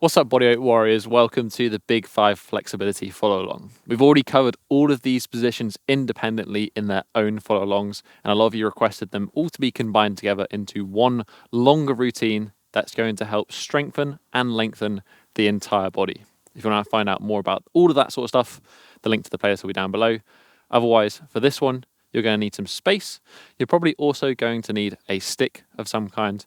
What's up, bodyweight warriors? Welcome to the Big 5 Flexibility Follow Along. We've already covered all of these positions independently in their own follow alongs, and a lot of you requested them all to be combined together into one longer routine that's going to help strengthen and lengthen the entire body. If you want to find out more about all of that sort of stuff, the link to the playlist will be down below. Otherwise, for this one, you're going to need some space. You're probably also going to need a stick of some kind,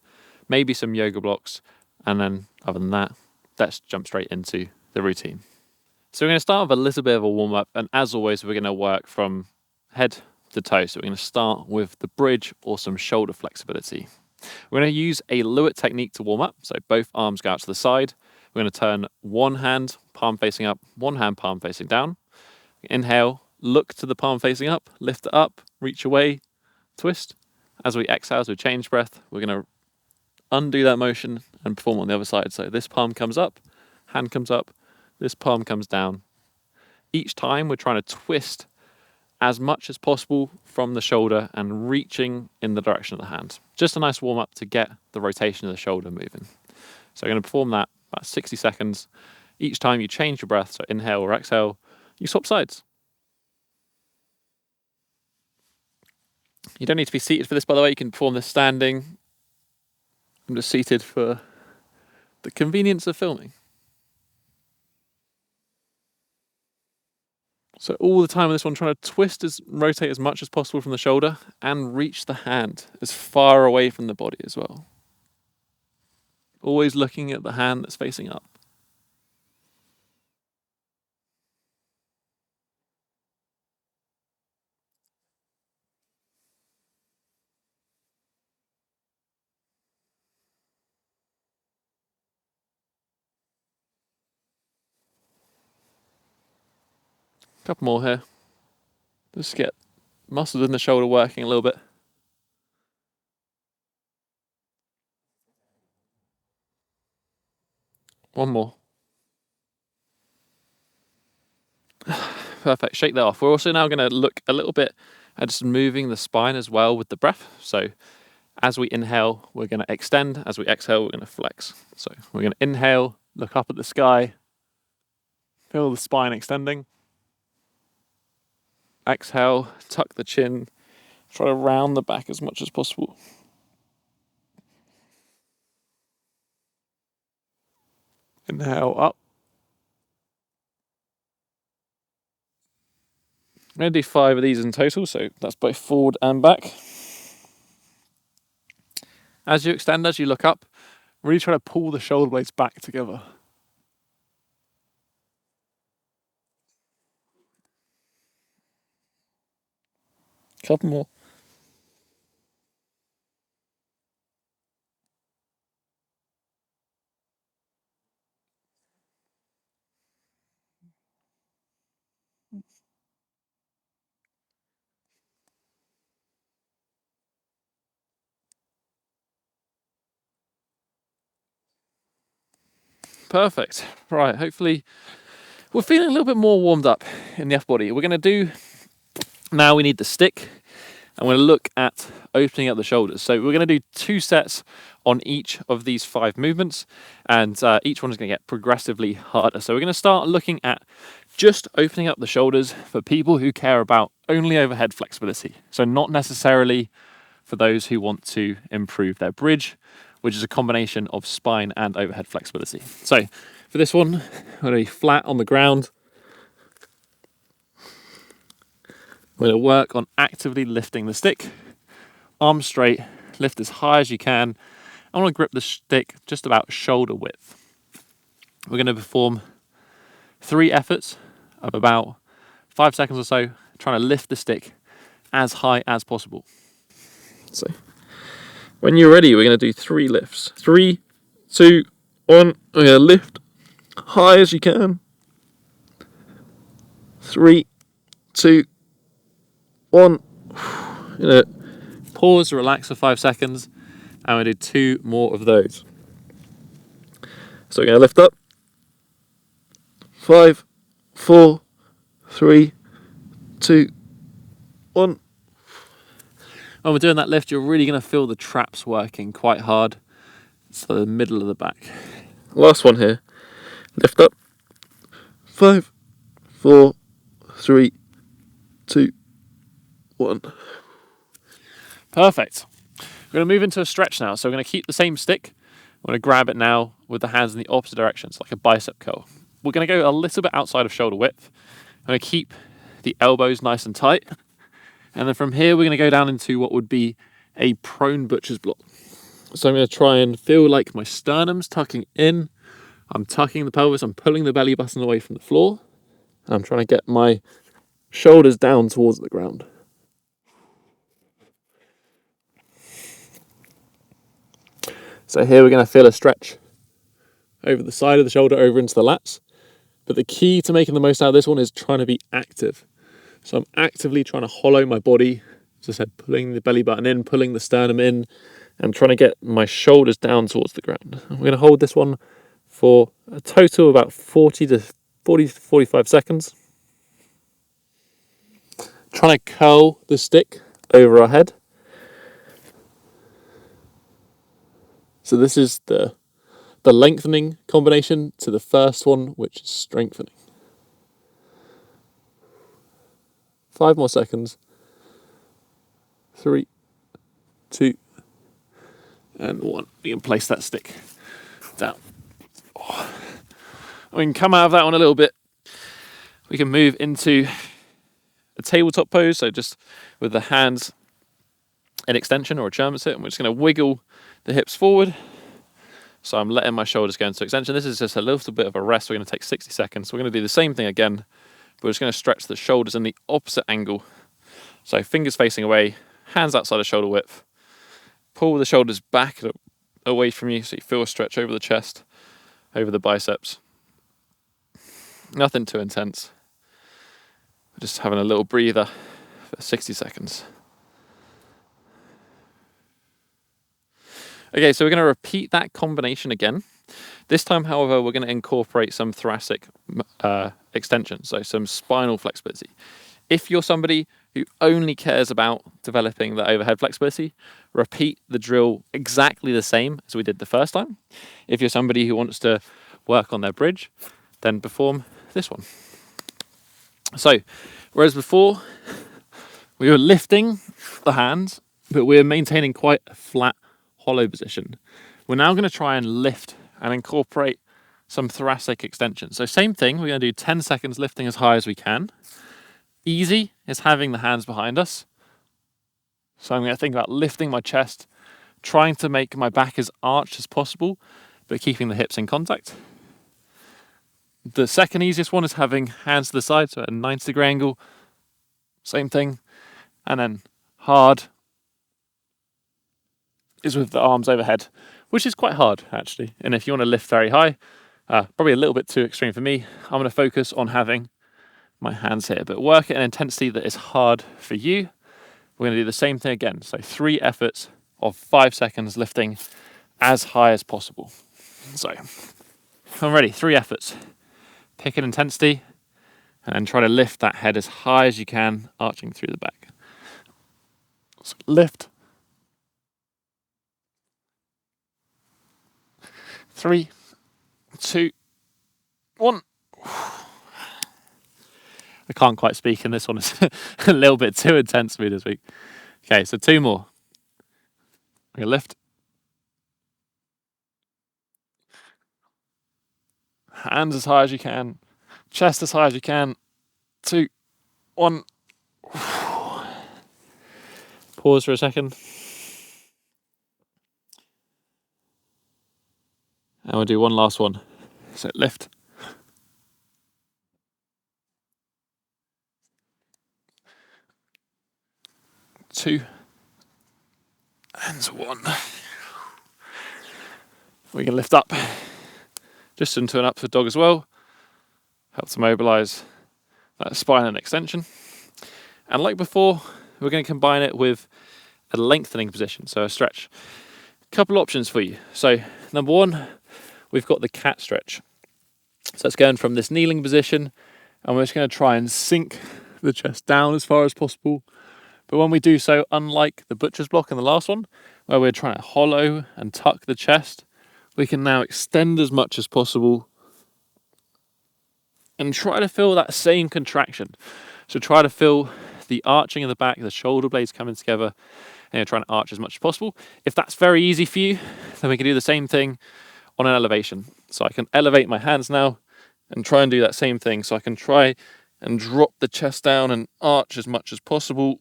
maybe some yoga blocks, and then other than that, let's jump straight into the routine. So we're going to start with a little bit of a warm-up, and as always, we're going to work from head to toe. So we're going to start with the bridge or some shoulder flexibility. We're going to use a Lewitt technique to warm up, so both arms go out to the side. We're going to turn one hand, palm facing up, one hand, palm facing down. Inhale, look to the palm facing up, lift it up, reach away, twist. As we exhale, as we change breath, we're going to undo that motion and perform on the other side. So this palm comes up, hand comes up, this palm comes down. Each time we're trying to twist as much as possible from the shoulder and reaching in the direction of the hand. Just a nice warm up to get the rotation of the shoulder moving. So I'm going to perform that about 60 seconds. Each time you change your breath, so inhale or exhale, you swap sides. You don't need to be seated for this, by the way. You can perform this standing. I'm just seated for the convenience of filming. So all the time on this one, trying to rotate as much as possible from the shoulder and reach the hand as far away from the body as well. Always looking at the hand that's facing up. Couple more here. Just get muscles in the shoulder working a little bit. One more. Perfect, shake that off. We're also now going to look a little bit at just moving the spine as well with the breath. So as we inhale, we're going to extend. As we exhale, we're going to flex. So we're going to inhale, look up at the sky, feel the spine extending. Exhale, tuck the chin, try to round the back as much as possible. Inhale up. I'm going to do 5 of these in total, so that's both forward and back. As you extend, as you look up, really try to pull the shoulder blades back together. Couple more. Perfect. Right, hopefully we're feeling a little bit more warmed up in the upper body. We're going to do, now we need the stick. I'm going to look at opening up the shoulders. So we're going to do 2 sets on each of these 5 movements, and each one is going to get progressively harder. So we're going to start looking at just opening up the shoulders for people who care about only overhead flexibility. So not necessarily for those who want to improve their bridge, which is a combination of spine and overhead flexibility. So for this one, I'm going to be flat on the ground. We're going to work on actively lifting the stick, arms straight, lift as high as you can. I want to grip the stick just about shoulder width. We're going to perform 3 efforts of about 5 seconds or so, trying to lift the stick as high as possible. So when you're ready, we're going to do 3 lifts. 3, 2, 1. We're going to lift high as you can. 3, 2, 1. You're going to pause, relax for 5 seconds, and we'll do 2 more of those. So we're going to lift up. 5, 4, 3, 2, 1. When we're doing that lift, you're really going to feel the traps working quite hard. So the middle of the back. Last one here. Lift up. 5, 4, 3, 2, 1. Perfect. We're going to move into a stretch now. So we're going to keep the same stick. We're going to grab it now with the hands in the opposite directions, like a bicep curl. We're going to go a little bit outside of shoulder width. I'm going to keep the elbows nice and tight. And then from here, we're going to go down into what would be a prone butcher's block. So I'm going to try and feel like my sternum's tucking in. I'm tucking the pelvis. I'm pulling the belly button away from the floor. I'm trying to get my shoulders down towards the ground. So here we're going to feel a stretch over the side of the shoulder, over into the lats. But the key to making the most out of this one is trying to be active. So I'm actively trying to hollow my body. As I said, pulling the belly button in, pulling the sternum in, and trying to get my shoulders down towards the ground. I'm going to hold this one for a total of about 40 to 45 seconds. Trying to curl the stick over our head. So this is the lengthening combination to the first one, which is strengthening. 5 more seconds. 3, 2, and 1. We can place that stick down. We can come out of that one a little bit. We can move into a tabletop pose, so just with the hands in extension or a German sit, and we're just going to wiggle the hips forward. So I'm letting my shoulders go into extension. This is just a little bit of a rest. We're going to take 60 seconds. We're going to do the same thing again, but we're just going to stretch the shoulders in the opposite angle. So fingers facing away, hands outside of shoulder width. Pull the shoulders back away from you so you feel a stretch over the chest, over the biceps. Nothing too intense. Just having a little breather for 60 seconds. Okay, so we're going to repeat that combination again. This time, however, we're going to incorporate some thoracic extension, so some spinal flexibility. If you're somebody who only cares about developing the overhead flexibility, repeat the drill exactly the same as we did the first time. If you're somebody who wants to work on their bridge, then perform this one. So, whereas before we were lifting the hands, but we're maintaining quite a flat, hollow position, we're now going to try and lift and incorporate some thoracic extension. So same thing, we're going to do 10 seconds lifting as high as we can. Easy is having the hands behind us. So I'm going to think about lifting my chest, trying to make my back as arched as possible, but keeping the hips in contact. The second easiest one is having hands to the side, so at a 90-degree angle. Same thing. And then hard is with the arms overhead, which is quite hard, actually. And if you want to lift very high, probably a little bit too extreme for me, I'm going to focus on having my hands here, but work at an intensity that is hard for you. We're going to do the same thing again. So 3 efforts of 5 seconds lifting as high as possible. So I'm ready. 3 efforts. Pick an intensity and then try to lift that head as high as you can, arching through the back. So lift. 3, 2, 1. I can't quite speak, and this one is a little bit too intense for me this week. Okay, so 2 more. I'm going to lift. Hands as high as you can. Chest as high as you can. 2, 1. Pause for a second. And we'll do one last one. So lift. 2 and 1. We can lift up just into an upward dog as well. Help to mobilize that spine and extension. And like before, we're going to combine it with a lengthening position, so a stretch. Couple options for you. So number 1, we've got the cat stretch. So it's going from this kneeling position, and we're just going to try and sink the chest down as far as possible. But when we do so, unlike the butcher's block in the last one, where we're trying to hollow and tuck the chest, we can now extend as much as possible and try to feel that same contraction. So try to feel the arching in the back, the shoulder blades coming together, and you're trying to arch as much as possible. If that's very easy for you, then we can do the same thing on an elevation. So I can elevate my hands now and try and do that same thing. So I can try and drop the chest down and arch as much as possible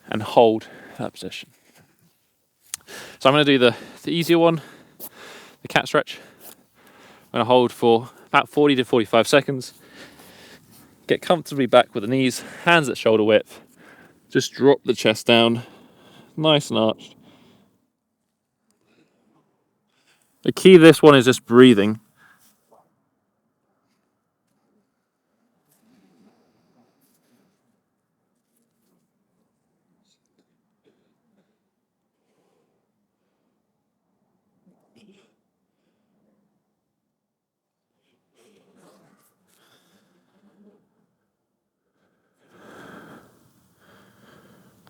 and hold that position. So I'm going to do the easier one, the cat stretch. I'm going to hold for about 40 to 45 seconds. Get comfortably back with the knees, hands at shoulder width. Just drop the chest down, nice and arched. The key to this one is just breathing.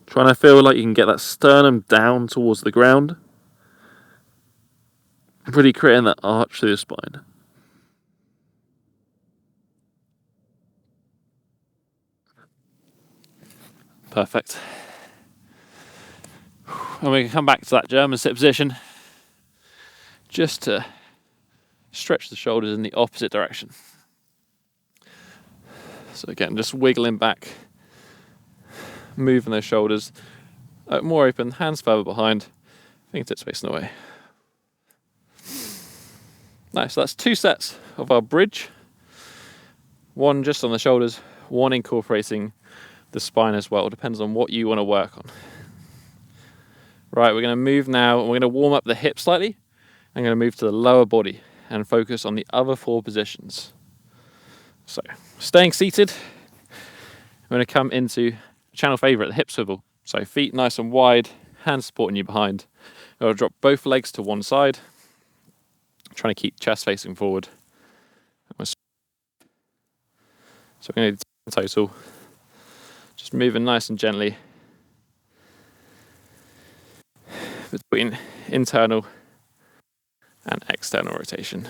Trying to feel like you can get that sternum down towards the ground. Really creating that arch through the spine. Perfect. And we can come back to that German sit position just to stretch the shoulders in the opposite direction. So again, just wiggling back, moving those shoulders more open, hands further behind, fingertips facing away. Nice, so that's 2 sets of our bridge. One just on the shoulders, one incorporating the spine as well. Depends on what you want to work on. Right, we're going to move now, and we're going to warm up the hips slightly. I'm going to move to the lower body and focus on the other 4 positions. So, staying seated, I'm going to come into channel favourite, the hip swivel. So feet nice and wide, hands supporting you behind. I'm going to drop both legs to one side, trying to keep chest facing forward. So we're going to do total, just moving nice and gently between internal and external rotation.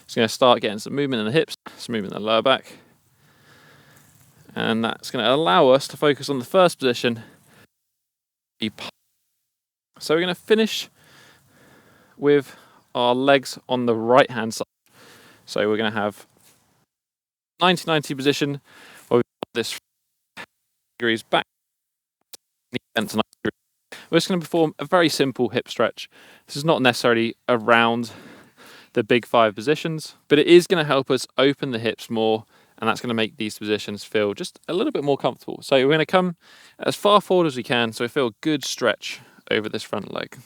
It's going to start getting some movement in the hips, some movement in the lower back. And that's going to allow us to focus on the first position. So we're going to finish with our legs on the right hand side. So we're going to have 90-90 position, where we've got this degrees back, bent to 90 degrees. We're just going to perform a very simple hip stretch. This is not necessarily around the big 5 positions, but it is going to help us open the hips more, and that's going to make these positions feel just a little bit more comfortable. So we're going to come as far forward as we can, so we feel a good stretch over this front leg.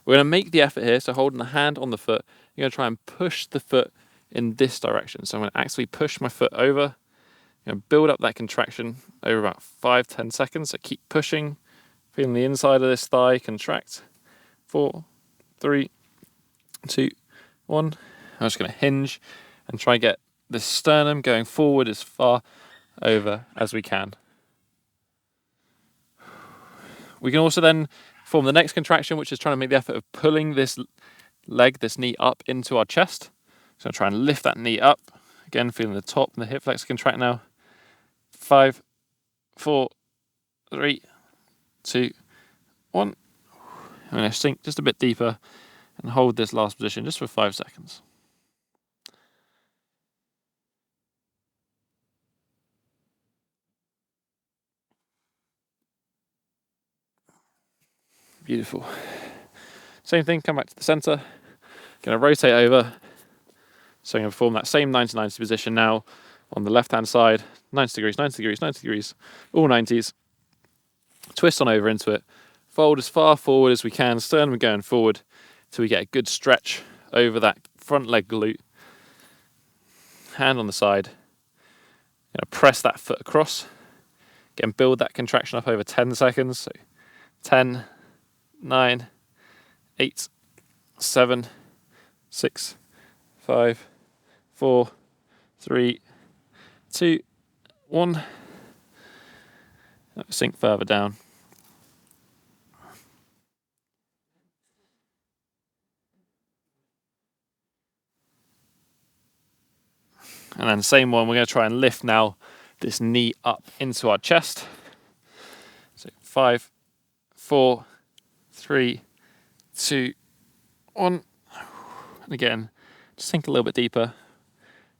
We're going to make the effort here, so holding the hand on the foot, you're going to try and push the foot in this direction. So I'm going to actually push my foot over, I'm going to build up that contraction over about 5-10 seconds. So keep pushing, feeling the inside of this thigh contract. 4, 3, 2, 1. I'm just going to hinge and try and get the sternum going forward as far over as we can. We can also then form the next contraction, which is trying to make the effort of pulling this leg, this knee up into our chest. So I'm trying to lift that knee up. Again, feeling the top and the hip flexor contract now. 5, 4, 3, 2, 1. I'm going to sink just a bit deeper and hold this last position just for 5 seconds. Beautiful. Same thing, come back to the center. Going to rotate over. So I'm going to perform that same 90-90 position now on the left hand side. 90 degrees, 90 degrees, 90 degrees, all 90s. Twist on over into it. Fold as far forward as we can, sternum going forward till we get a good stretch over that front leg glute. Hand on the side. Going to press that foot across. Again, build that contraction up over 10 seconds. So 10, 9, 8, 7, 6, 5, 4, 3, 2, 1. Sink further down. And then same one, we're going to try and lift now this knee up into our chest. So 5, 4, 3, 2, 1. And again, just sink a little bit deeper.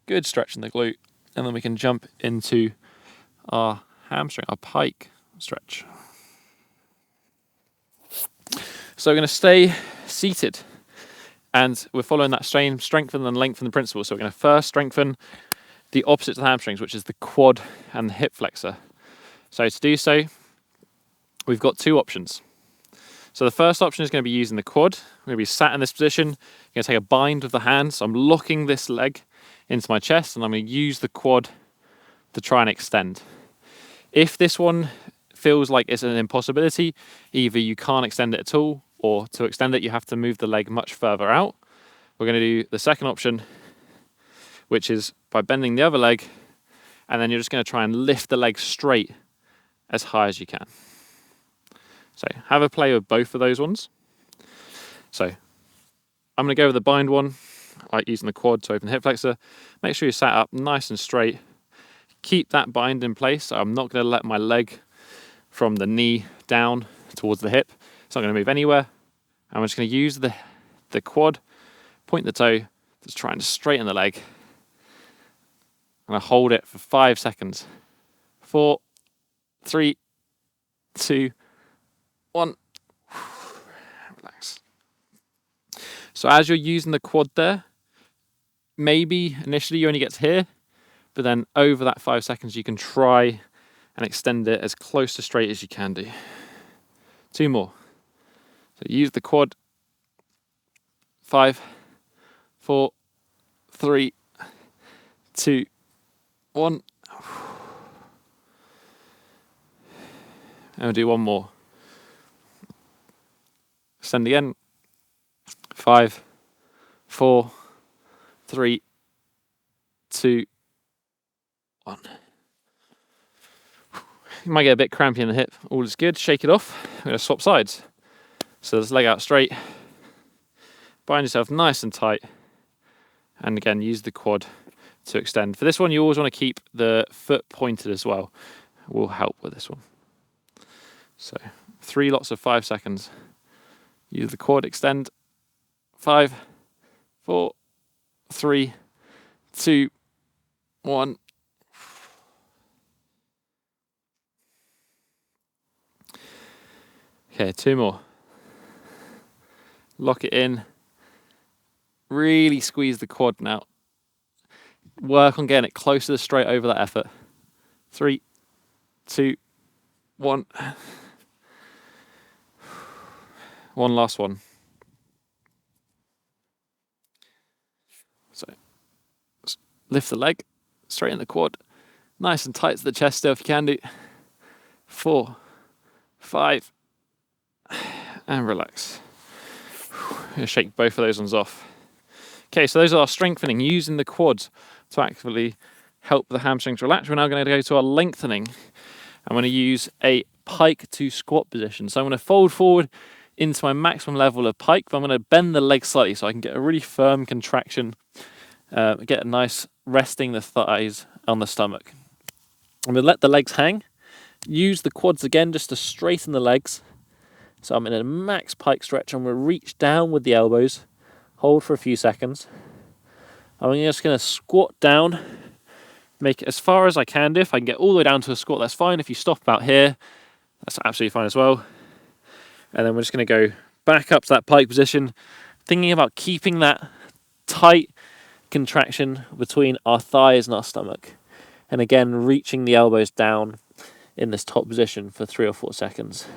Good stretch in the glute. And then we can jump into our hamstring, our pike stretch. So we're going to stay seated. And we're following that strengthen and lengthen principle. So we're going to first strengthen the opposite to the hamstrings, which is the quad and the hip flexor. So to do so, we've got two options. So the first option is going to be using the quad. We're going to be sat in this position. I'm going to take a bind with the hand. So I'm locking this leg into my chest, and I'm going to use the quad to try and extend. If this one feels like it's an impossibility, either you can't extend it at all, or to extend it, you have to move the leg much further out. We're going to do the second option, which is by bending the other leg, and then you're just going to try and lift the leg straight as high as you can. So have a play with both of those ones. So I'm going to go with the bind one, like using the quad to open the hip flexor. Make sure you sat up nice and straight. Keep that bind in place. So I'm not going to let my leg from the knee down towards the hip. It's not going to move anywhere. I'm just going to use the quad, point the toe, just trying to straighten the leg. I'm going to hold it for 5 seconds. 4, 3, 2, 1. Relax. So as you're using the quad there, maybe initially you only get to here, but then over that 5 seconds you can try and extend it as close to straight as you can do. 2 more. So use the quad. 5, 4, 3, 2, 1. And we'll do one more. Extend again. 5, 4, 3, 2, 1. You might get a bit crampy in the hip. All is good. Shake it off. We're going to swap sides. So this leg out straight. Bind yourself nice and tight. And again, use the quad to extend. For this one, you always want to keep the foot pointed as well. Will help with this one. So 3 lots of 5 seconds. Use the quad, extend. 5, 4, 3, 2, 1. Okay, 2 more. Lock it in. Really squeeze the quad now. Work on getting it closer to straight over that effort. 3, 2, 1. One last one. So lift the leg, straighten the quad, nice and tight to the chest still if you can do. 4, 5, and relax. I'm going to shake both of those ones off. Okay, so those are our strengthening, using the quads to actively help the hamstrings relax. We're now going to go to our lengthening. I'm going to use a pike to squat position. So I'm going to fold forward into my maximum level of pike, but I'm going to bend the leg slightly so I can get a really firm contraction, get a nice resting the thighs on the stomach. I'm going to let the legs hang, use the quads again just to straighten the legs. So I'm in a max pike stretch. I'm going to reach down with the elbows, hold for a few seconds. I'm just going to squat down, make it as far as I can do. If I can get all the way down to a squat, that's fine. If you stop about here, that's absolutely fine as well. And then we're just going to go back up to that pike position, thinking about keeping that tight contraction between our thighs and our stomach. And again, reaching the elbows down in this top position for 3 or 4 seconds.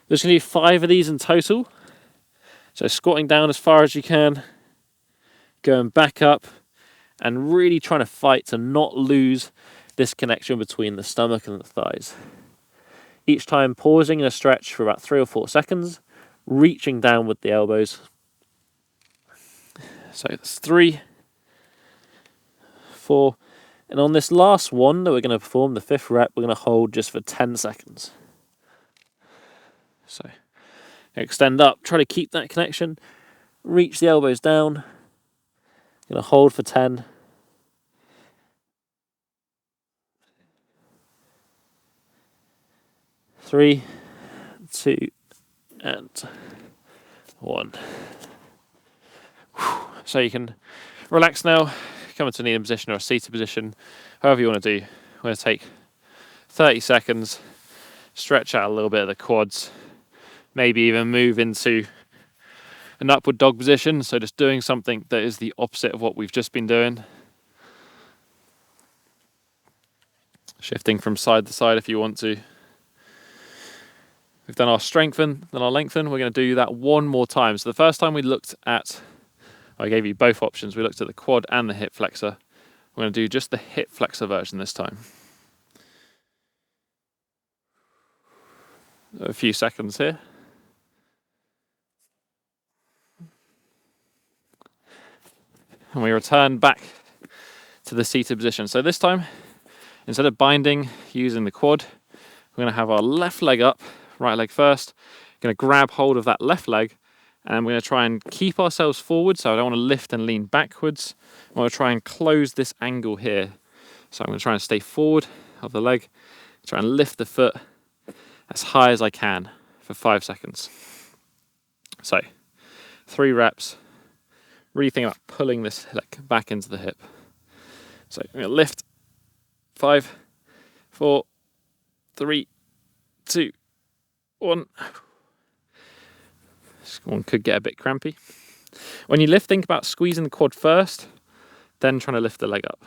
We're just going to do 5 of these in total. So squatting down as far as you can, going back up, and really trying to fight to not lose this connection between the stomach and the thighs. Each time pausing in a stretch for about 3 or 4 seconds, reaching down with the elbows. So that's 3, 4, and on this last one that we're going to perform, the 5th rep, we're going to hold just for 10 seconds. So extend up, try to keep that connection, reach the elbows down, going to hold for 10. 3, 2, and 1. So you can relax now, come into a kneeling position or a seated position, however you want to do. We're going to take 30 seconds, stretch out a little bit of the quads, maybe even move into an upward dog position, so just doing something that is the opposite of what we've just been doing. Shifting from side to side if you want to. We've done our strengthen, then our lengthen. We're going to do that one more time. So the first time we looked at, I gave you both options. We looked at the quad and the hip flexor. We're going to do just the hip flexor version this time. A few seconds here. And we return back to the seated position. So this time, instead of binding using the quad, we're going to have our left leg up, right leg first. Going to grab hold of that left leg, and we're going to try and keep ourselves forward. So I don't want to lift and lean backwards. I want to try and close this angle here. So I'm going to try and stay forward of the leg, try and lift the foot as high as I can for 5 seconds. So 3 reps. Really think about pulling this leg back into the hip. So I'm going to lift. 5, 4, 3, 2, 1. This one could get a bit crampy. When you lift, think about squeezing the quad first, then trying to lift the leg up.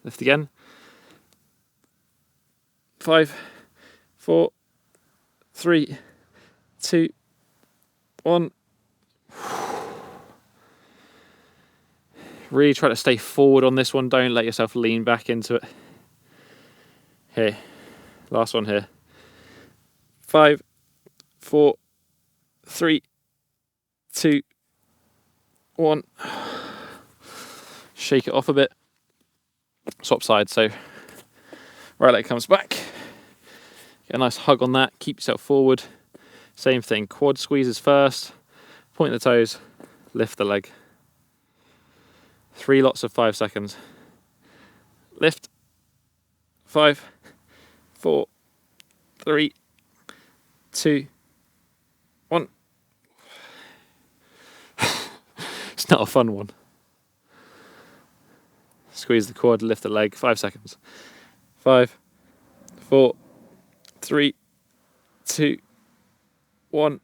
Lift again. 5, 4, 3, 2, 1. Really try to stay forward on this one. Don't let yourself lean back into it. Here. Last one here. 5, 4, 3, 2, 1. Shake it off a bit. Swap sides. So right leg comes back. Get a nice hug on that. Keep yourself forward. Same thing. Quad squeezes first. Point the toes. Lift the leg. 3 lots of 5 seconds. Lift. 5, 4, 3, 2, 1. It's not a fun one. Squeeze the quad, lift the leg, 5 seconds. 5, 4, 3, 2, 1.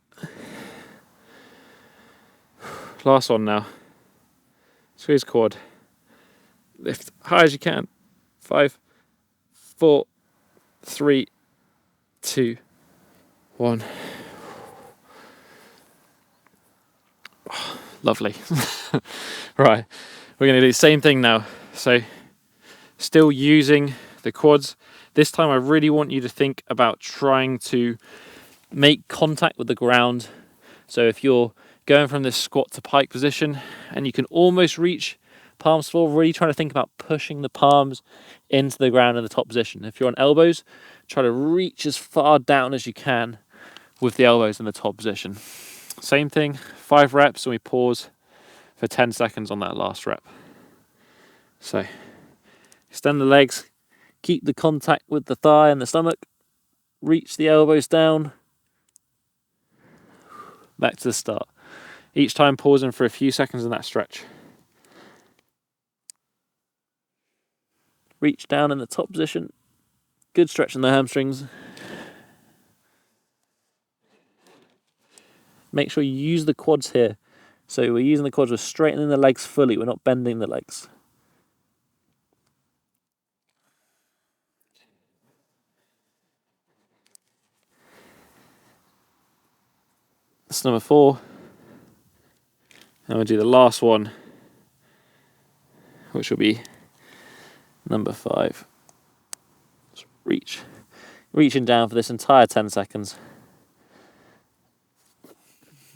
Last one now. Squeeze quad. Lift high as you can. 5, 4, 3, 2, 1. Oh, lovely. Right, we're going to do the same thing now. So still using the quads. This time I really want you to think about trying to make contact with the ground. So if you're going from this squat to pike position and you can almost reach palms to floor, really trying to think about pushing the palms into the ground in the top position. If you're on elbows, try to reach as far down as you can with the elbows in the top position. Same thing, 5 reps, and we pause for 10 seconds on that last rep. So extend the legs, keep the contact with the thigh and the stomach, reach the elbows down, back to the start. Each time pausing for a few seconds in that stretch. Reach down in the top position. Good stretch in the hamstrings. Make sure you use the quads here. So we're using the quads, we're straightening the legs fully, we're not bending the legs. That's number 4. And we'll do the last one, which will be number 5. Just reaching down for this entire 10 seconds.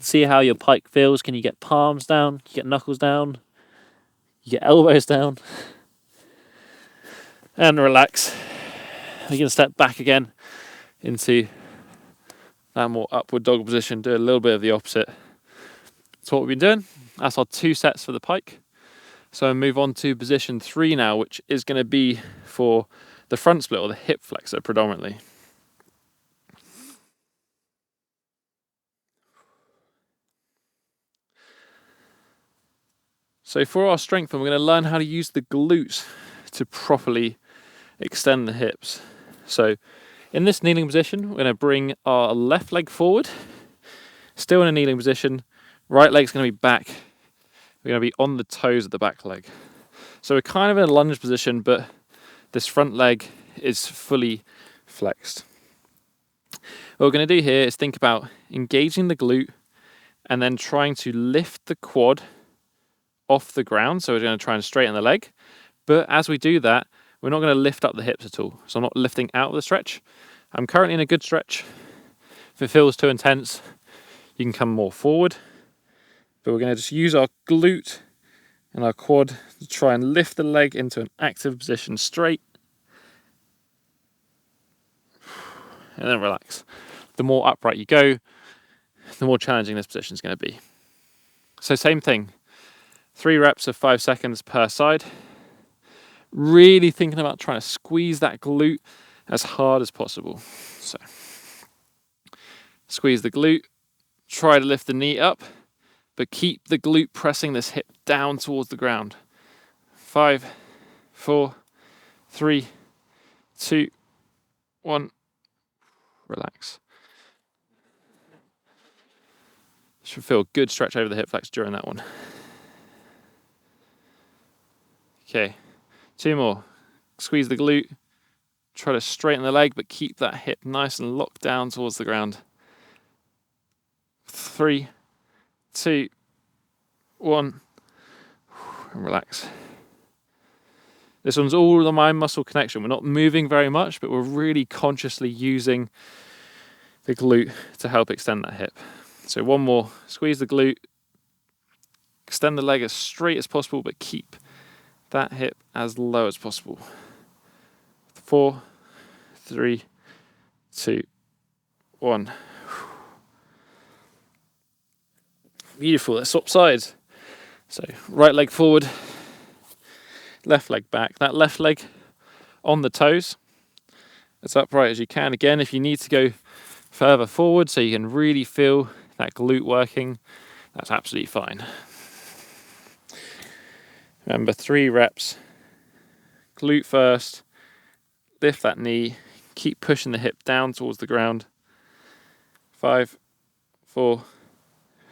See how your pike feels. Can you get palms down? Can you get knuckles down? You get elbows down? And relax. We're going to step back again into that more upward dog position. Do a little bit of the opposite. That's what we've been doing. That's our 2 sets for the pike. So I move on to position 3 now, which is going to be for the front split or the hip flexor predominantly. So for our strength, we're going to learn how to use the glutes to properly extend the hips. So in this kneeling position, we're going to bring our left leg forward, still in a kneeling position. Right leg's going to be back. We're going to be on the toes of the back leg. So we're kind of in a lunge position, but this front leg is fully flexed. What we're going to do here is think about engaging the glute and then trying to lift the quad off the ground. So we're going to try and straighten the leg. But as we do that, we're not going to lift up the hips at all. So I'm not lifting out of the stretch. I'm currently in a good stretch. If it feels too intense, you can come more forward. But we're going to just use our glute and our quad to try and lift the leg into an active position straight. And then relax. The more upright you go, the more challenging this position is going to be. So same thing. 3 reps of 5 seconds per side. Really thinking about trying to squeeze that glute as hard as possible. So squeeze the glute, try to lift the knee up, but keep the glute pressing this hip down towards the ground. 5, 4, 3, 2, 1. Relax. Should feel a good stretch over the hip flex during that one. Okay, 2 more. Squeeze the glute. Try to straighten the leg, but keep that hip nice and locked down towards the ground. 3, 2, 1. And relax. This one's all the mind muscle connection. We're not moving very much, but we're really consciously using the glute to help extend that hip. So 1 more. Squeeze the glute. Extend the leg as straight as possible, but keep that hip as low as possible. 4, 3, 2, 1. Beautiful. Let's swap sides. So right leg forward, left leg back. That left leg on the toes, as upright as you can. Again, if you need to go further forward so you can really feel that glute working, that's absolutely fine. Remember, 3 reps. Glute first. Lift that knee. Keep pushing the hip down towards the ground. 5, 4,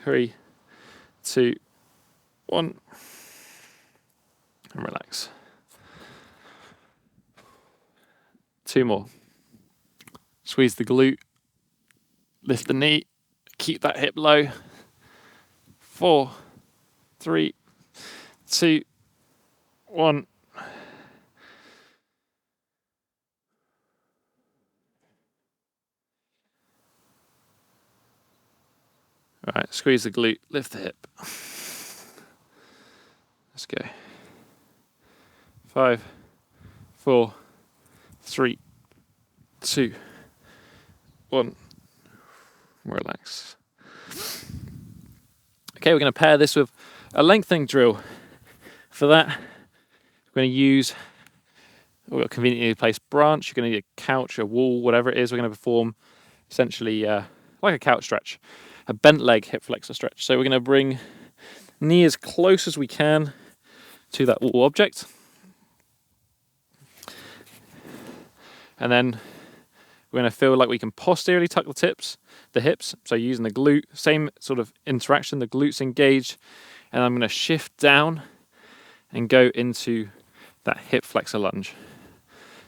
3, 2, 1. And relax. 2 more. Squeeze the glute. Lift the knee. Keep that hip low. 4, 3, 2, 1. All right, squeeze the glute, lift the hip. Let's go. 5, 4, 3, 2, 1. Relax. Okay, we're going to pair this with a lengthening drill. For that, we're going to use, we've got a conveniently placed branch. You're going to need a couch, a wall, whatever it is. We're going to perform essentially like a couch stretch, a bent leg hip flexor stretch. So we're going to bring knee as close as we can to that wall object. And then we're going to feel like we can posteriorly tuck the hips. So using the glute, same sort of interaction, the glutes engaged. And I'm going to shift down and go into that hip flexor lunge.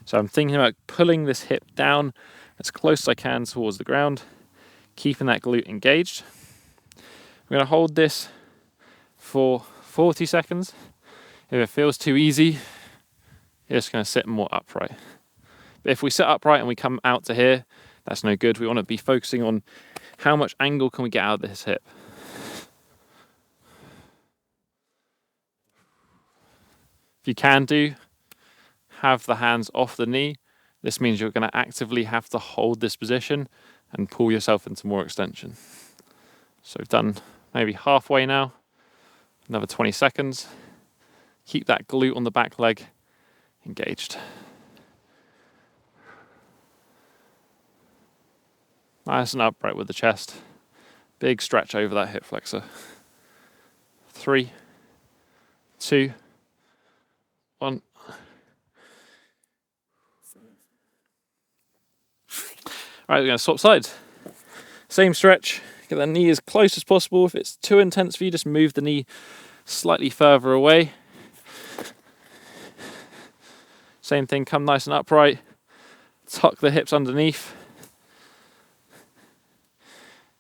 So I'm thinking about pulling this hip down as close as I can towards the ground, keeping that glute engaged. We're going to hold this for 40 seconds. If it feels too easy, you're just going to sit more upright. But if we sit upright and we come out to here, that's no good. We want to be focusing on how much angle can we get out of this hip. If you can do, have the hands off the knee. This means you're going to actively have to hold this position and pull yourself into more extension. So we've done maybe halfway now. Another 20 seconds. Keep that glute on the back leg engaged. Nice and upright with the chest. Big stretch over that hip flexor. 3, 2, 1. Right, we're going to swap sides. Same stretch. Get the knee as close as possible. If it's too intense for you, just move the knee slightly further away. Same thing, come nice and upright. Tuck the hips underneath.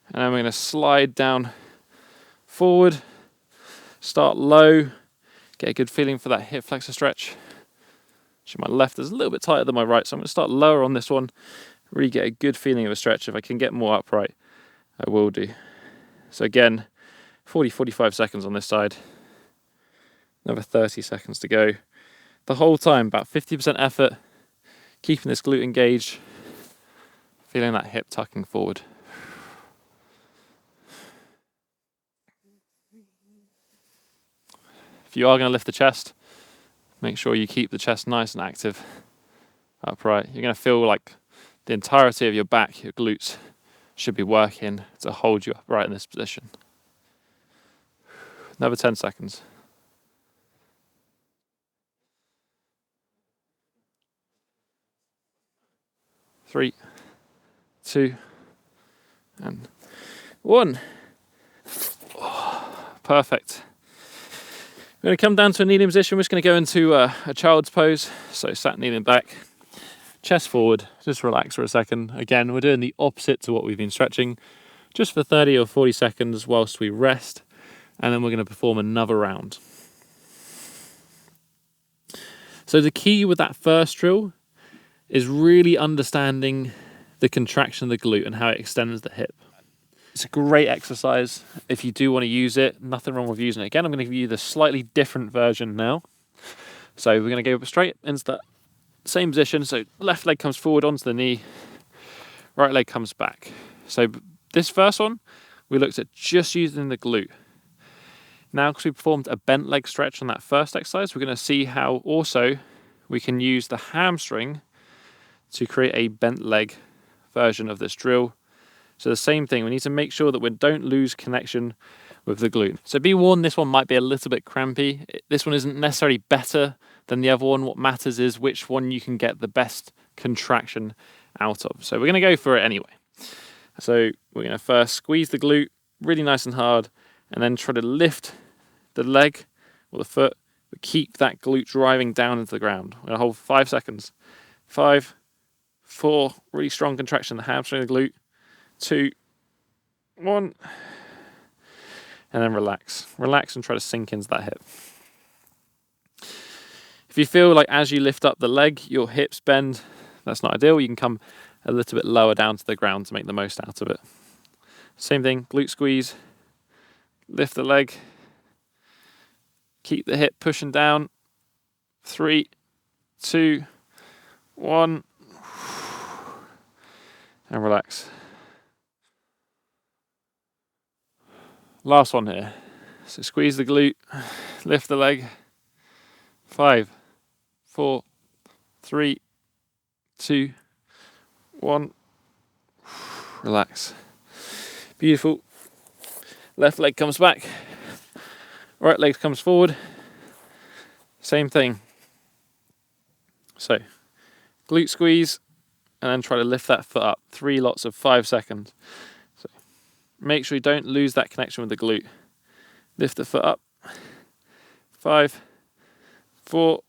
And then we're going to slide down forward. Start low. Get a good feeling for that hip flexor stretch. Actually, my left is a little bit tighter than my right, so I'm going to start lower on this one. Really get a good feeling of a stretch. If I can get more upright, I will do. So again, 40-45 seconds on this side. Another 30 seconds to go. The whole time, about 50% effort, keeping this glute engaged, feeling that hip tucking forward. If you are going to lift the chest, make sure you keep the chest nice and active, upright. You're going to feel like the entirety of your back, your glutes, should be working to hold you upright in this position. Another 10 seconds. 3, 2, and 1. Oh, perfect. We're going to come down to a kneeling position. We're just going to go into a child's pose. So sat kneeling back. Chest forward, just relax for a second. Again, we're doing the opposite to what we've been stretching, just for 30 or 40 seconds whilst we rest, and then we're going to perform another round. So the key with that first drill is really understanding the contraction of the glute and how it extends the hip. It's a great exercise if you do want to use it. Nothing wrong with using it. Again, I'm going to give you the slightly different version now. So we're going to go straight into that same position. So left leg comes forward onto the knee, right leg comes back. So this first one, we looked at just using the glute. Now, because we performed a bent leg stretch on that first exercise, we're going to see how also we can use the hamstring to create a bent leg version of this drill. So the same thing, we need to make sure that we don't lose connection with the glute. So be warned, this one might be a little bit crampy. This one isn't necessarily better than the other one. What matters is which one you can get the best contraction out of. So we're going to go for it anyway. So we're going to first squeeze the glute really nice and hard, and then try to lift the leg or the foot, but keep that glute driving down into the ground. We're going to hold 5 seconds. 5, 4, really strong contraction, the hamstring of the glute. 2, 1, and then relax. Relax and try to sink into that hip. If you feel like as you lift up the leg, your hips bend, that's not ideal. You can come a little bit lower down to the ground to make the most out of it. Same thing, glute squeeze, lift the leg, keep the hip pushing down. 3, 2, 1, and relax. Last one here. So squeeze the glute, lift the leg. 5, 4, 3, 2, 1. Relax. Beautiful. Left leg comes back. Right leg comes forward. Same thing. So glute squeeze and then try to lift that foot up. 3 lots of 5 seconds. So make sure you don't lose that connection with the glute. Lift the foot up. 5, 4,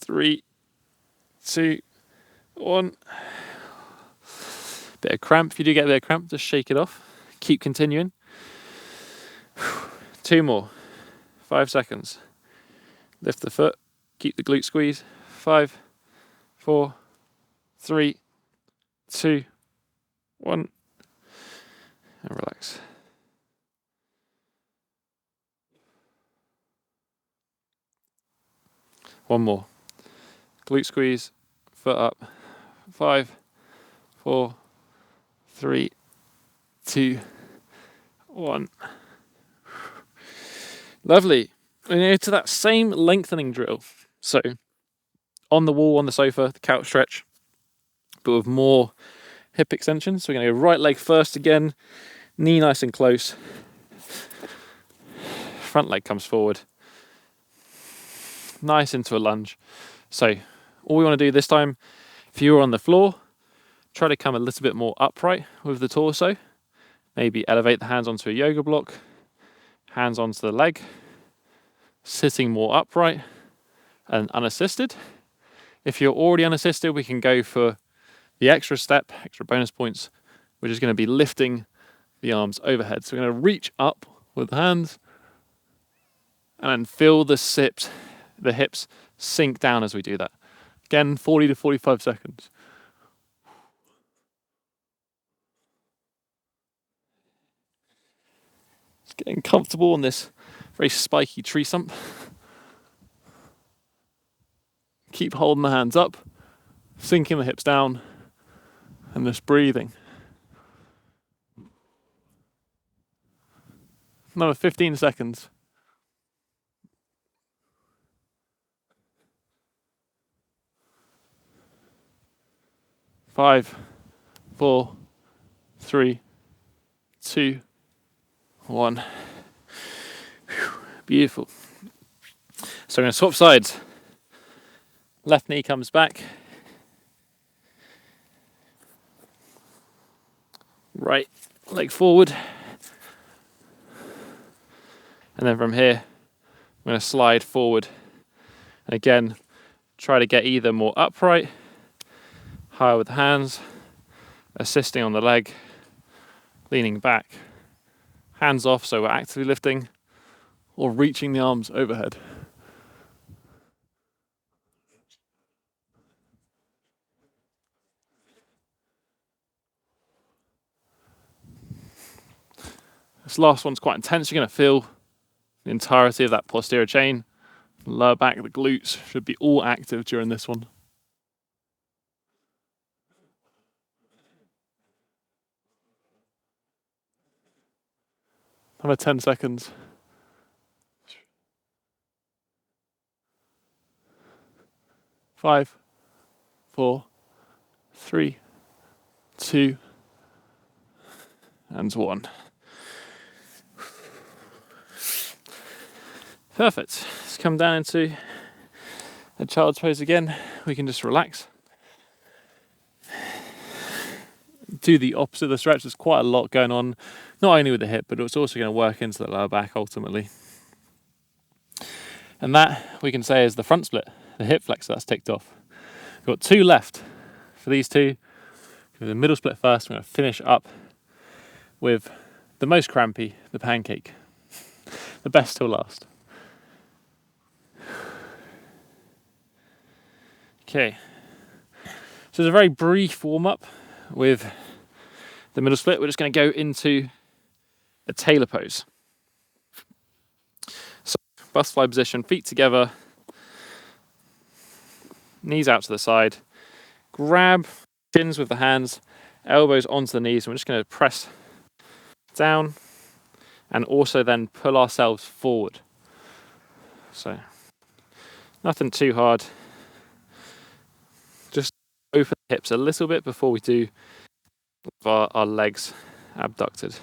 3, 2, 1. Bit of cramp. If you do get a bit of cramp, just shake it off. Keep continuing. 2 more. 5 seconds. Lift the foot. Keep the glute squeeze. 5, 4, 3, 2, 1. And relax. One more. Glute squeeze, foot up. 5, 4, 3, 2, 1. Lovely. We go to that same lengthening drill. So on the wall, on the sofa, the couch stretch, but with more hip extension. So we're going to go right leg first again, knee nice and close. Front leg comes forward. Nice into a lunge. So all we want to do this time, if you're on the floor, try to come a little bit more upright with the torso. Maybe elevate the hands onto a yoga block, hands onto the leg, sitting more upright and unassisted. If you're already unassisted, we can go for the extra step, extra bonus points, which is going to be lifting the arms overhead. So we're going to reach up with the hands and then feel the hips sink down as we do that. Again, 40 to 45 seconds. Just getting comfortable on this very spiky tree stump. Keep holding the hands up, sinking the hips down, and just breathing. Another 15 seconds. 5, 4, 3, 2, 1. Beautiful. So I'm going to swap sides. Left knee comes back. Right leg forward. And then from here, I'm going to slide forward. And again, try to get either more upright, higher with the hands, assisting on the leg, leaning back, hands off so we're actively lifting, or reaching the arms overhead. This last one's quite intense. You're going to feel the entirety of that posterior chain. Lower back, the glutes should be all active during this one. Another 10 seconds. 5, 4, 3, 2, and 1. Perfect. Let's come down into a child's pose again. We can just relax. Do the opposite of the stretch. There's quite a lot going on, not only with the hip, but it's also going to work into the lower back ultimately. And that we can say is the front split, the hip flexor that's ticked off. We've got 2 left. For these 2, the middle split first. We're going to finish up with the most crampy, the pancake. The best till last. Okay, so it's a very brief warm-up with the middle split. We're just going to go into a tailor pose. So butterfly position, feet together, knees out to the side, grab shins with the hands, elbows onto the knees, and we're just going to press down and also then pull ourselves forward. So nothing too hard. Just open the hips a little bit before we do with our legs abducted.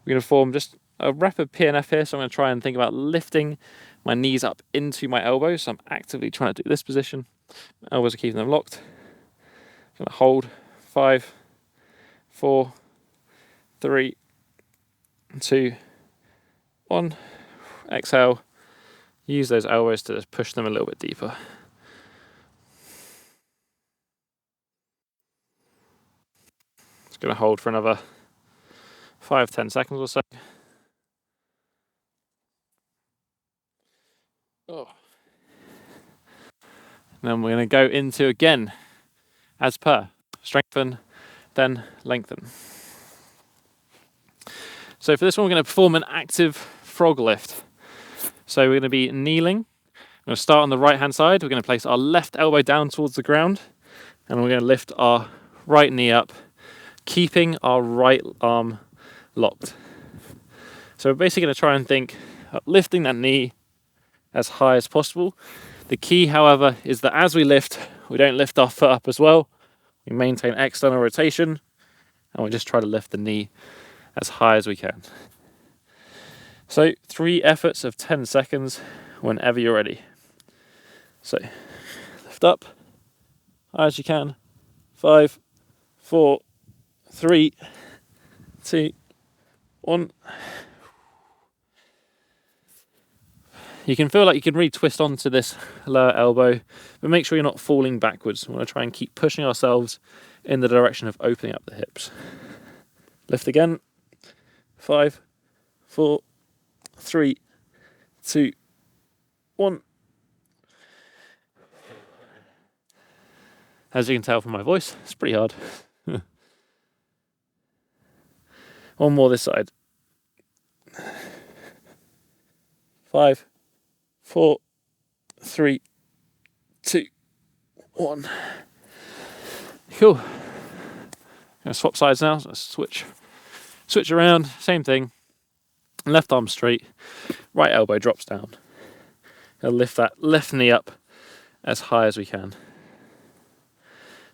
We're going to form just a rapid PNF here, so I'm going to try and think about lifting my knees up into my elbows. So I'm actively trying to do this position. My elbows are keeping them locked. I'm going to hold 5, 4, 3, 2, 1. Exhale. Use those elbows to just push them a little bit deeper. Going to hold for another 5-10 seconds or so. Oh. And then we're going to go into again, as per, strengthen, then lengthen. So for this one, we're going to perform an active frog lift. So we're going to be kneeling, going to start on the right hand side. We're going to place our left elbow down towards the ground, and we're going to lift our right knee up, keeping our right arm locked. So we're basically going to try and think of lifting that knee as high as possible. The key, however, is that as we lift, we don't lift our foot up as well. We maintain external rotation, and we just try to lift the knee as high as we can. So 3 efforts of 10 seconds whenever you're ready. So lift up, high as you can. 5, 4, 3, 2, 1. You can feel like you can really twist onto this lower elbow, but make sure you're not falling backwards. We want to try and keep pushing ourselves in the direction of opening up the hips. Lift again. 5, 4, 3, 2, 1. As you can tell from my voice, it's pretty hard. One more this side. 5, 4, 3, 2, 1. Cool. Gonna swap sides now. So switch around. Same thing. Left arm straight. Right elbow drops down. Gonna lift that left knee up as high as we can.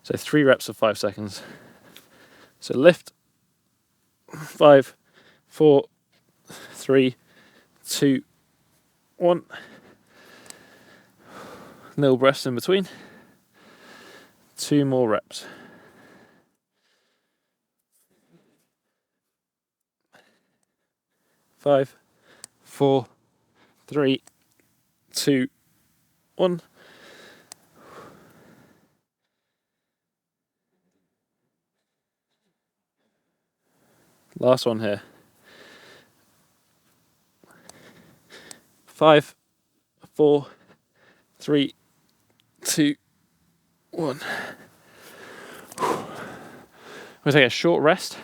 So 3 reps of 5 seconds. So lift. 5, 4, 3, 2, 1. Little breaths in between. 2 more reps. 5, 4, 3, 2, 1. Last one here. 5, 4, 3, 2, 1. We'll take a short rest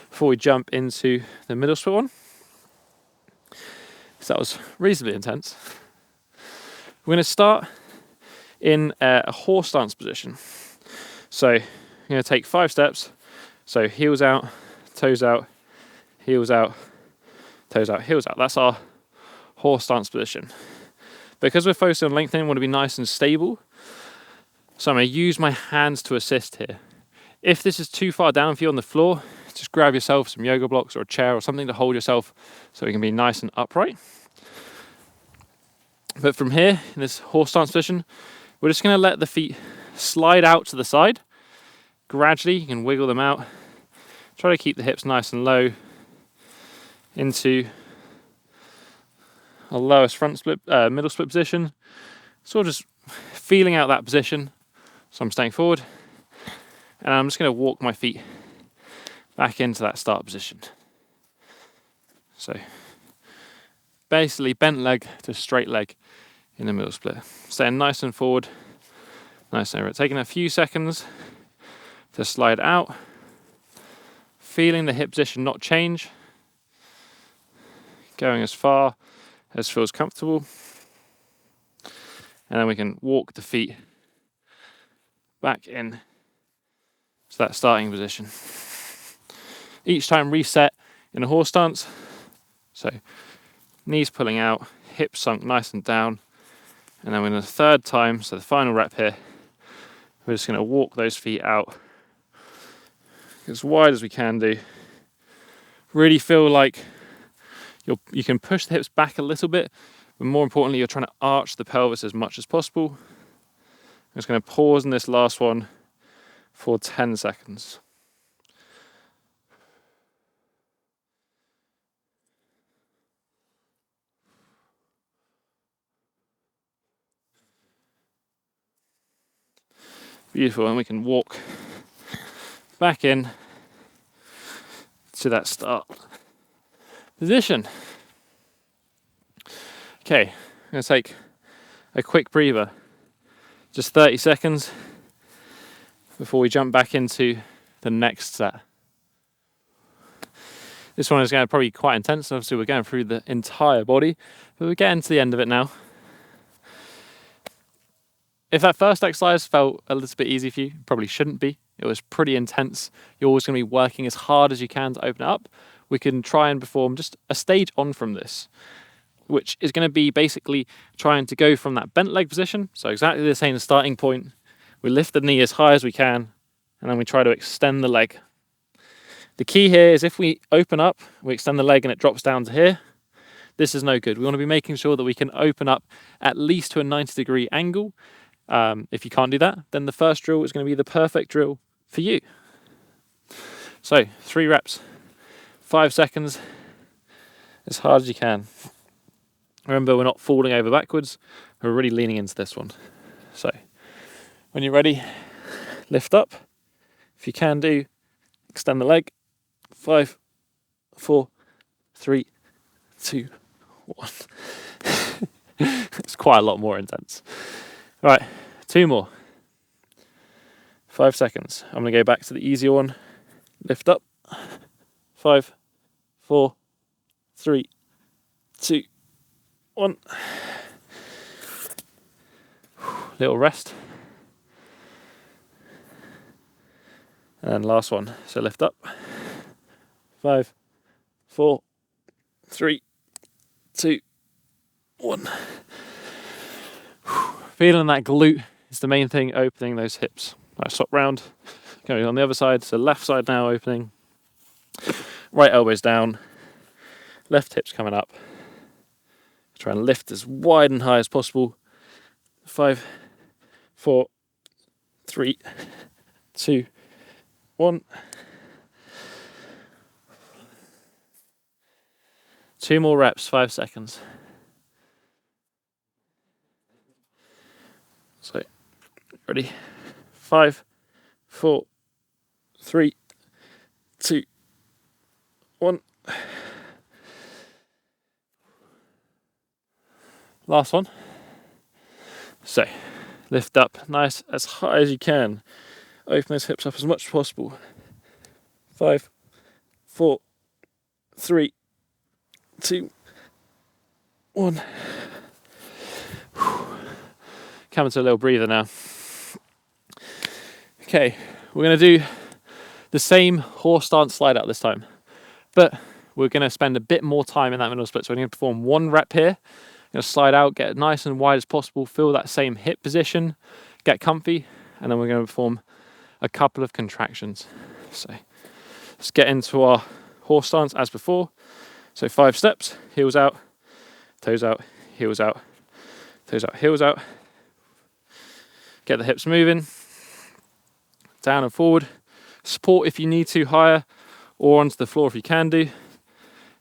before we jump into the middle split one. So that was reasonably intense. We're going to start in a horse stance position. So you're going to take 5 steps. So heels out, toes out, heels out, toes out, heels out. That's our horse stance position. Because we're focusing on lengthening, we want to be nice and stable. So I'm going to use my hands to assist here. If this is too far down for you on the floor, just grab yourself some yoga blocks or a chair or something to hold yourself so you can be nice and upright. But from here, in this horse stance position, we're just going to let the feet slide out to the side. Gradually, you can wiggle them out. Try to keep the hips nice and low into a lowest front split, middle split position. Sort of just feeling out that position. So I'm staying forward, and I'm just going to walk my feet back into that start position. So basically bent leg to straight leg in the middle split. Staying nice and forward, nice and over. Taking a few seconds to slide out, feeling the hip position not change, going as far as feels comfortable, and then we can walk the feet back in to that starting position. Each time reset in a horse stance. So knees pulling out, hips sunk nice and down, and then in the third time, so the final rep here, we're just going to walk those feet out as wide as we can do. Really feel like you can push the hips back a little bit, but more importantly, you're trying to arch the pelvis as much as possible. I'm just going to pause in this last one for 10 seconds. Beautiful, and we can walk back in to that start position. Okay, I'm going to take a quick breather, just 30 seconds before we jump back into the next set. This one is going to probably be quite intense, obviously we're going through the entire body, but we're getting to the end of it now. If that first exercise felt a little bit easy for you, probably shouldn't be. It was pretty intense. You're always going to be working as hard as you can to open it up. We can try and perform just a stage on from this, which is going to be basically trying to go from that bent leg position. So exactly the same starting point. We lift the knee as high as we can, and then we try to extend the leg. The key here is if we open up, we extend the leg and it drops down to here, this is no good. We want to be making sure that we can open up at least to a 90-degree angle. If you can't do that, then the first drill is going to be the perfect drill for you. So 3 reps, 5 seconds, as hard as you can. Remember, we're not falling over backwards, we're really leaning into this one. So when you're ready, lift up. If you can do, extend the leg. 5, 4, 3, 2, 1. It's quite a lot more intense. All right, 2 more. 5 seconds. I'm going to go back to the easier one. Lift up. 5, 4, 3, 2, 1. Little rest. And last one. So lift up. 5, 4, 3, 2, 1. Feeling that glute is the main thing, opening those hips. Right, swap round. Going on the other side. So left side now opening. Right elbows down. Left hips coming up. Try and lift as wide and high as possible. 5, 4, 3, 2, 1. 2 more reps, 5 seconds. So, ready? 5, 4, 3, 2, 1. Last one. So, lift up nice as high as you can. Open those hips up as much as possible. 5, 4, 3, 2, 1. Come into a little breather now. Okay, we're going to do the same horse stance slide out this time, but we're going to spend a bit more time in that middle split. So we're going to perform 1 rep here. Going to slide out, get nice and wide as possible, feel that same hip position, get comfy, and then we're going to perform a couple of contractions. So let's get into our horse stance as before. So 5 steps, heels out, toes out, heels out, toes out, heels out. Get the hips moving, down and forward. Support if you need to higher, or onto the floor if you can do.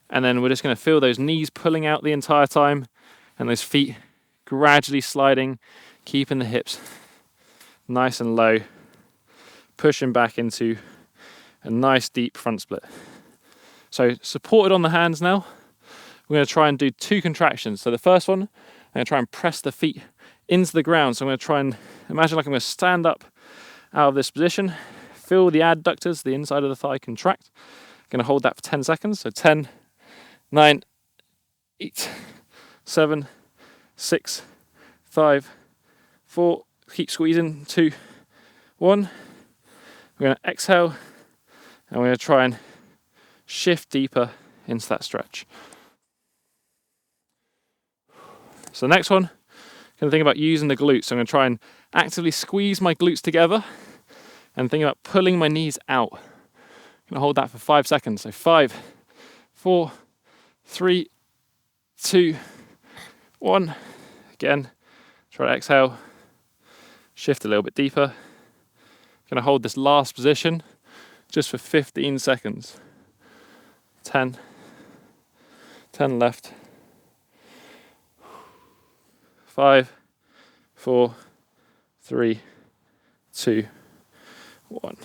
And then we're just going to feel those knees pulling out the entire time, and those feet gradually sliding, keeping the hips nice and low, pushing back into a nice deep front split. So supported on the hands now, we're going to try and do 2 contractions. So the first one, I'm going to try and press the feet into the ground. So I'm going to try and imagine like I'm going to stand up out of this position, feel the adductors, the inside of the thigh contract. I'm going to hold that for 10 seconds. So 10, 9, 8, 7, 6, 5, 4, keep squeezing, 2, 1. We're going to exhale, and we're going to try and shift deeper into that stretch. So the next one, going to think about using the glutes. So I'm going to try and actively squeeze my glutes together and think about pulling my knees out. I'm going to hold that for 5 seconds. So 5, 4, 3, 2, 1. Again, try to exhale, shift a little bit deeper. Going to hold this last position just for 15 seconds. 10 left. 5, 4, 3, 2, 1.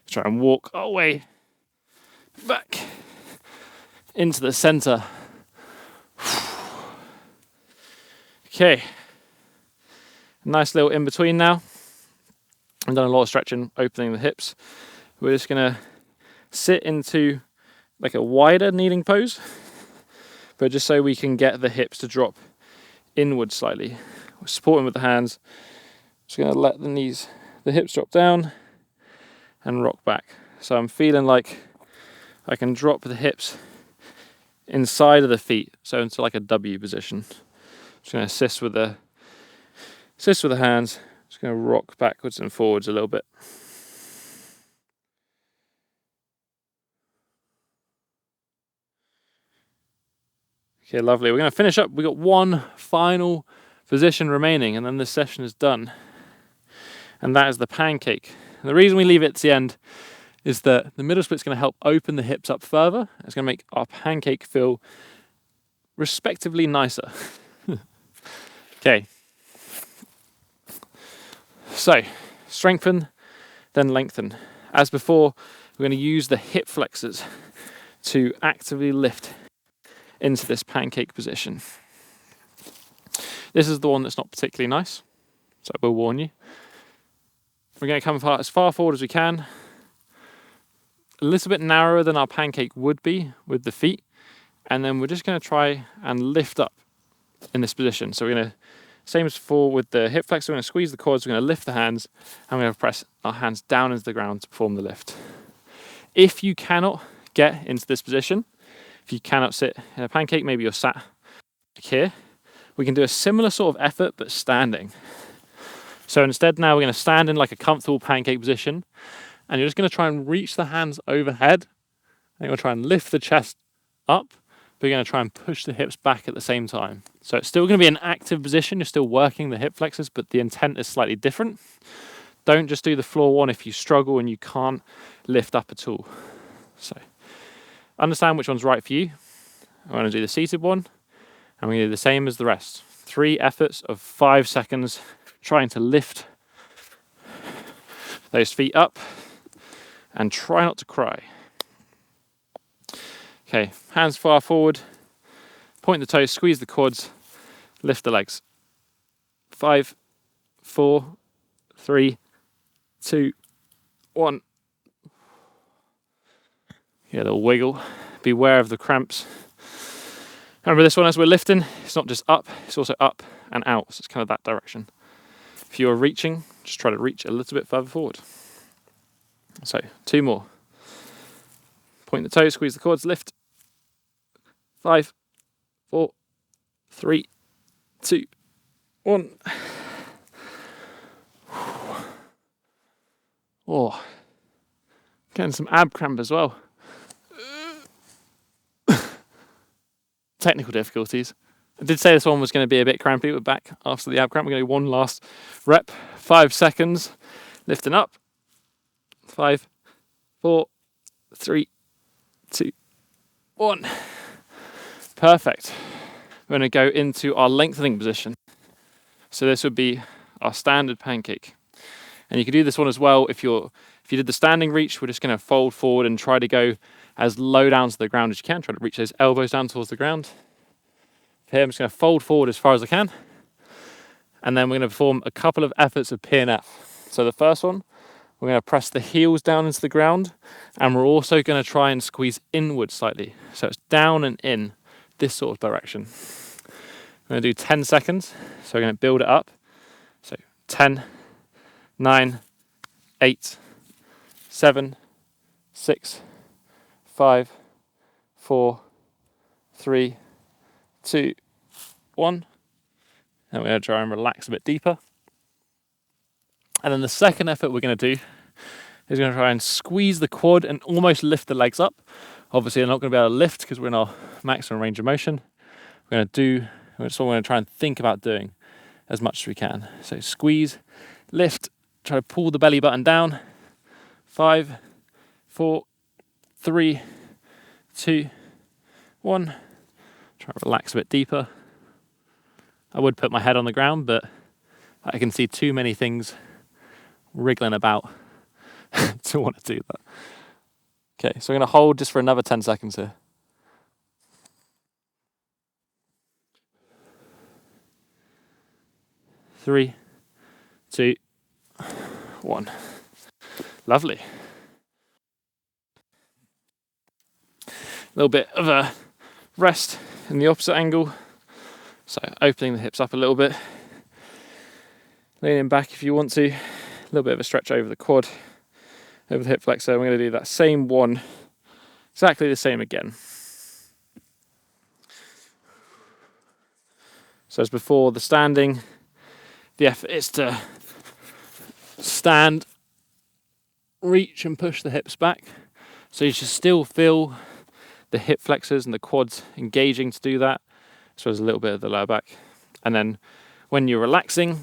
Try and walk our way back into the center. Okay, nice little in between now. I've done a lot of stretching, opening the hips. We're just gonna sit into like a wider kneeling pose, but just so we can get the hips to drop inward slightly. We're supporting with the hands. Just going to let the hips drop down and rock back. So I'm feeling like I can drop the hips inside of the feet, so into like a W position. Just going to assist with the hands. Just going to rock backwards and forwards a little bit. Okay, lovely. We're going to finish up. We've got one final position remaining, and then this session is done. And that is the pancake. And the reason we leave it to the end is that the middle split's going to help open the hips up further. It's going to make our pancake feel respectively nicer. Okay. So, strengthen, then lengthen. As before, we're going to use the hip flexors to actively lift into this pancake position. This is the one that's not particularly nice, so I will warn you. We're going to come as far forward as we can, a little bit narrower than our pancake would be with the feet, and then we're just going to try and lift up in this position. So we're going to, same as before with the hip flexor, we're going to squeeze the quads, we're going to lift the hands, and we're going to press our hands down into the ground to perform the lift. If you cannot get into this position, if you cannot sit in a pancake, maybe you're sat here, we can do a similar sort of effort but standing. So instead now we're going to stand in like a comfortable pancake position, and you're just going to try and reach the hands overhead, and you're going to try and lift the chest up, but you're going to try and push the hips back at the same time. So it's still going to be an active position, you're still working the hip flexors, but the intent is slightly different. Don't just do the floor one if you struggle and you can't lift up at all. So understand which one's right for you. I'm going to do the seated one, and we're going to do the same as the rest. 3 efforts of 5 seconds, trying to lift those feet up, and try not to cry. Okay, hands far forward, point the toes, squeeze the quads, lift the legs. 5, 4, 3, 2, 1. Yeah, they'll wiggle. Beware of the cramps. Remember this one, as we're lifting, it's not just up, it's also up and out. So it's kind of that direction. If you're reaching, just try to reach a little bit further forward. So 2 more. Point the toes, squeeze the quads, lift. 5, 4, 3, 2, 1. Oh, getting some ab cramp as well. Technical difficulties. I did say this one was going to be a bit crampy. We're back after the ab cramp. We're going to do one last rep. 5 seconds. Lifting up. 5, 4, 3, 2, 1. Perfect. We're going to go into our lengthening position. So this would be our standard pancake. And you can do this one as well if you did the standing reach. We're just going to fold forward and try to go as low down to the ground as you can. Try to reach those elbows down towards the ground. Here I'm just going to fold forward as far as I can. And then we're going to perform a couple of efforts of PNF. So the first one, we're going to press the heels down into the ground, and we're also going to try and squeeze inward slightly. So it's down and in this sort of direction. We're going to do 10 seconds. So we're going to build it up. So 10, 9, 8, 7, 6, 5, 4, 3, 2, 1. And we're going to try and relax a bit deeper. And then the second effort we're going to do is going to try and squeeze the quad and almost lift the legs up. Obviously, they're not going to be able to lift because we're in our maximum range of motion. We're going to try and think about doing as much as we can. So squeeze, lift, try to pull the belly button down. 5, 4, 3, 2, 1. Try to relax a bit deeper. I would put my head on the ground, but I can see too many things wriggling about to want to do that. Okay, so I'm going to hold just for another 10 seconds here. 3, 2, 1. Lovely. A little bit of a rest in the opposite angle. So opening the hips up a little bit, leaning back if you want to, a little bit of a stretch over the quad, over the hip flexor. We're going to do that same one, exactly the same again. So as before, the standing, the effort is to stand, reach and push the hips back. So you should still feel the hip flexors and the quads engaging to do that, as well as a little bit of the lower back. And then when you're relaxing,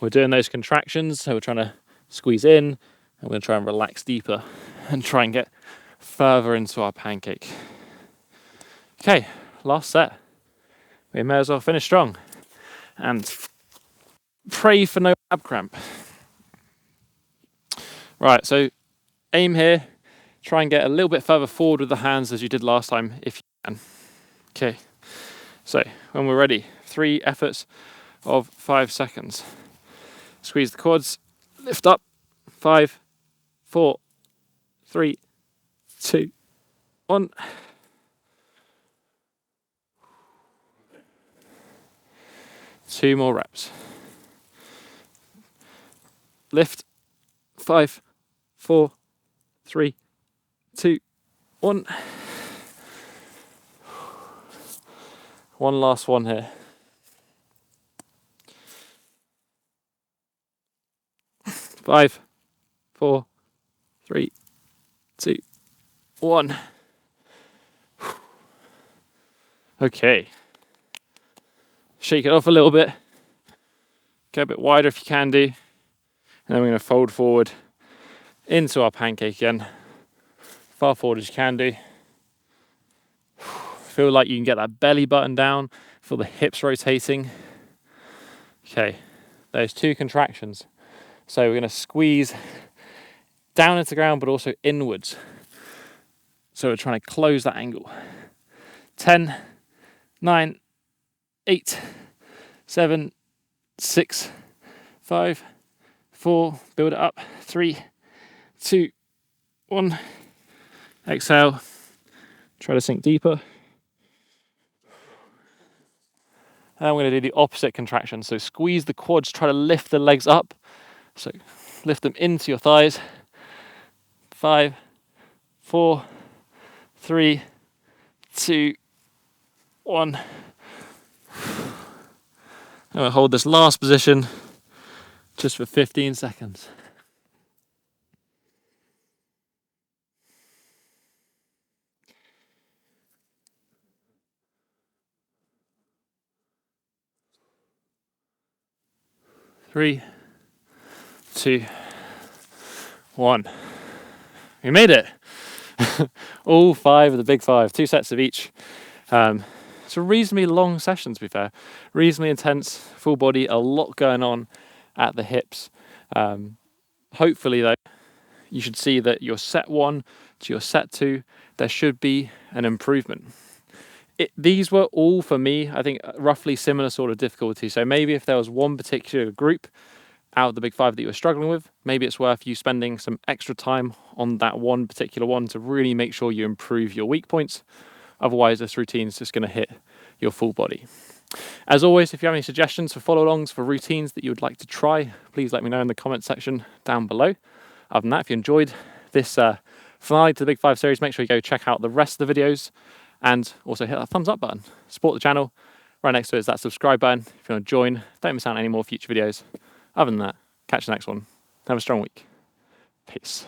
we're doing those contractions. So we're trying to squeeze in, and we're going to try and relax deeper and try and get further into our pancake. Okay, last set. We may as well finish strong and pray for no ab cramp. Right, so aim here, try and get a little bit further forward with the hands as you did last time if you can. Okay, so when we're ready, 3 efforts of 5 seconds. Squeeze the quads, lift up, 5, 4, 3, 2, 1. Two more reps. Lift, 5, 4, 3, 2, 1. One last one here. 5, 4, 3, 2, 1. Okay. Shake it off a little bit. Get a bit wider if you can do. And then we're going to fold forward into our pancake again. Far forward as you can do. Feel like you can get that belly button down. Feel the hips rotating. Okay, those 2 contractions. So we're going to squeeze down into the ground, but also inwards. So we're trying to close that angle. 10, 9, 8, 7, 6, 5, 4, build it up, 3, 2, 1. Exhale, try to sink deeper. And I'm going to do the opposite contraction. So squeeze the quads, try to lift the legs up. So lift them into your thighs. 5, 4, 3, 2, 1. I'm going to hold this last position just for 15 seconds. Three, 2, 1. We made it. All 5 of the big 5, 2 sets of each. It's a reasonably long session, to be fair. Reasonably intense, full body, a lot going on at the hips. Hopefully, though, you should see that your set 1 to your set 2, there should be an improvement. These were all, for me, I think, roughly similar sort of difficulty. So maybe if there was one particular group out of the big 5 that you were struggling with, maybe it's worth you spending some extra time on that one particular one to really make sure you improve your weak points. Otherwise, this routine is just going to hit your full body. As always, if you have any suggestions for follow-alongs, for routines that you would like to try, please let me know in the comment section down below. Other than that, if you enjoyed this finale to the Big 5 series, make sure you go check out the rest of the videos and also hit that thumbs up button. Support the channel. Right next to it is that subscribe button. If you want to join, don't miss out on any more future videos. Other than that, catch the next one. Have a strong week. Peace.